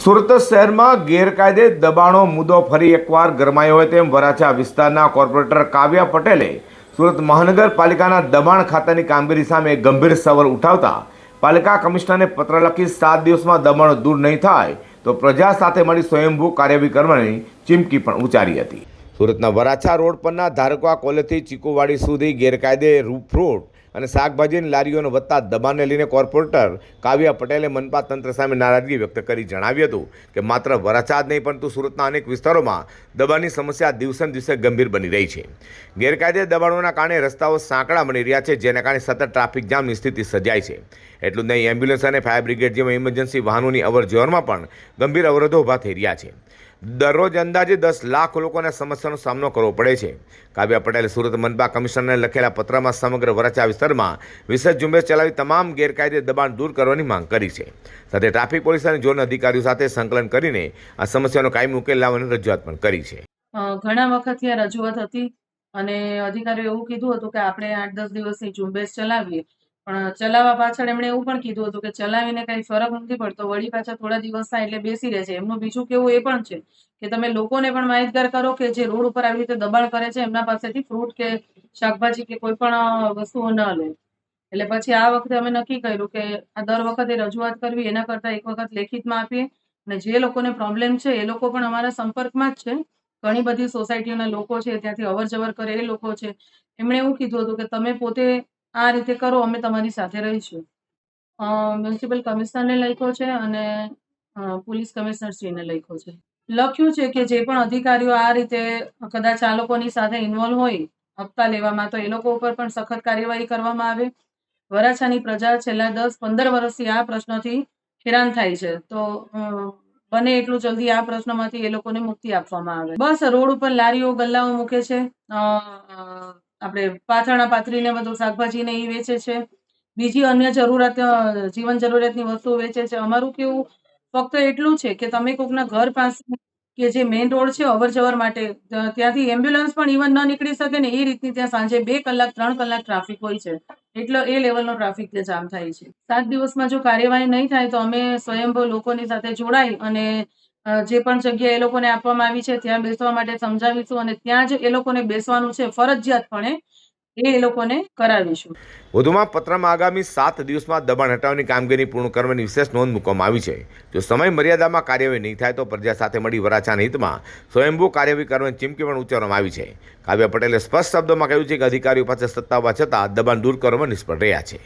સુરત શહેરમાં ગેરકાયદે દબાણો મુદ્દો ફરી એકવાર ગરમાયો હોય તેમ વરાછા વિસ્તારના કોર્પોરેટર કાવ્યા પટેલે સુરત મહાનગરપાલિકાના દબાણ ખાતાની કામગીરી સામે ગંભીર સવાલ ઉઠાવતા પાલિકા કમિશનરને પત્ર લખી 7 દિવસમાં દબાણો દૂર નહીં થાય તો પ્રજા સાથે મળી સ્વયંભૂ કાર્યવાહી કરવાની ચીમકી પણ ઉચ્ચારી હતી। સુરતના વરાછા રોડ પરના ધારકવા કોલેજથી ચીકુવાડી સુધી ગેરકાયદે ફ્રૂટ અને શાકભાજીની લારીઓને વધતા દબાણને લઈને કોર્પોરેટર કાવ્યા પટેલે મનપા તંત્ર સામે નારાજગી વ્યક્ત કરી જણાવ્યું હતું કે માત્ર વરાછા જ નહીં પરંતુ સુરતના અનેક વિસ્તારોમાં દબાણની સમસ્યા દિવસે ને દિવસે ગંભીર બની રહી છે। ગેરકાયદે દબાણોના કારણે રસ્તાઓ સાંકડા બની રહ્યા છે, જેના કારણે સતત ટ્રાફિક જામની સ્થિતિ સર્જાય છે। એટલું જ નહીં, એમ્બ્યુલન્સ અને ફાયર બ્રિગેડ જેવા ઇમરજન્સી વાહનોની અવરજવરમાં પણ ગંભીર અવરોધો ઊભા થઈ રહ્યા છે। દરરોજ અંદાજે 10 લાખ લોકોને સમસ્યાનો સામનો કરવો પડે છે। કાવ્યા પટેલે સુરત મનપા કમિશનરને લખેલા પત્રમાં સમગ્ર વરાછા વિસ્તારમાં વિશેષ ઝુંબેશ ચલાવી તમામ ગેરકાયદે દબાણ દૂર કરવાની માંગ કરી છે। સાથે ટ્રાફિક પોલીસ અને ઝોન અધિકારીઓ સાથે સંકલન કરીને આ સમસ્યાનો કાયમી ઉકેલ લાવવાની રજૂઆત પણ કરી છે। ઘણા વખતથી આ રજૂઆત હતી અને અધિકારીઓ એવું કીધું હતું કે આપણે 8-10 દિવસની ઝુંબેશ ચલાવીએ, પણ ચલાવવા પાછળ એમણે એવું પણ કીધું હતું કે ચલાવીને કંઈ ફરક નથી પડતો, વળી પાછા થોડા દિવસ થાય એટલે બેસી રહે છે। એમનું બીજું કેવું એ પણ છે કે તમે લોકોને પણ માહિતગાર કરો કે જે રોડ ઉપર આવી રીતે દબાણ કરે છે એમના પાસેથી ફ્રૂટ કે શાકભાજી કે કોઈ પણ વસ્તુઓ ન લે। એટલે પછી આ વખતે અમે નક્કી કર્યું કે આ દર વખતે રજૂઆત કરવી એના કરતાં એક વખત લેખિતમાં આપીએ અને જે લોકોને પ્રોબ્લેમ છે એ લોકો પણ અમારા સંપર્કમાં જ છે। ઘણી બધી સોસાયટીઓના લોકો છે, ત્યાંથી અવર જવર કરે એ લોકો છે। એમણે એવું કીધું હતું કે તમે પોતે આ રીતે કરો, અમે તમારી સાથે રહીશું। મ્યુનિસિપલ કમિશનરને લખ્યો છે અને પોલીસ કમિશનરશ્રીને લખ્યો છે। લખ્યું છે કે જે પણ અધિકારીઓ આ રીતે કદાચ આ લોકોની સાથે ઇન્વોલ્વ હોય હપ્તા લેવામાં, તો એ લોકો ઉપર પણ સખત કાર્યવાહી કરવામાં આવે। વરાછાની પ્રજા છેલ્લા 10-15 વર્ષથી આ પ્રશ્નથી હેરાન થાય છે, તો બને એટલું જલ્દી આ પ્રશ્નમાંથી એ લોકોને મુક્તિ આપવામાં આવે। બસ રોડ ઉપર લારીઓ ગલ્લાઓ મૂકે છે, આપણે પાથરણા પાથરીને બધું શાકભાજીને એ વેચે છે, બીજી અન્ય જીવન જરૂરિયાતની વસ્તુઓ વેચે છે। અમારું કેવું ફક્ત એટલું છે કે તમે કોકના ઘર પાસે કે જે મેઇન રોડ છે અવર જવર માટે, ત્યાંથી એમ્બ્યુલન્સ પણ ઇવન ન નીકળી શકે ને એ રીતની ત્યાં સાંજે 2 કલાક 3 કલાક ટ્રાફિક હોય છે, એટલે એ લેવલનો ટ્રાફિક ત્યાં જામ થાય છે। 7 દિવસમાં જો કાર્યવાહી નહીં થાય તો અમે સ્વયંભૂ લોકોની સાથે જોડાઈ અને જે પણ જગ્યા એ લોકોને આપવામાં આવી છે ત્યાં બેસવા માટે સમજાવીશું અને ત્યાં જ એ લોકોને બેસવાનું છે ફરજિયાતપણે એ લોકોને કરાવીશું। વધુમાં પત્રમાં આગામી 7 દિવસમાં દબાણ હટાવવાની કામગીરી પૂર્ણ કરવાની વિશેષ નોંધ મૂકવામાં આવી છે। જો સમય મર્યાદામાં કાર્યવાહી નહીં થાય તો પ્રજા સાથે મળી વરાછાના હિતમાં સ્વયંભૂ કાર્યવાહી કરવાની ચીમકી પણ ઉચ્ચારવામાં આવી છે। કાવ્યા પટેલે સ્પષ્ટ શબ્દોમાં કહ્યું છે કે અધિકારીઓ પાસે સત્તા હોવા છતાં દબાણ દૂર કરવામાં નિષ્ફળ રહ્યા છે।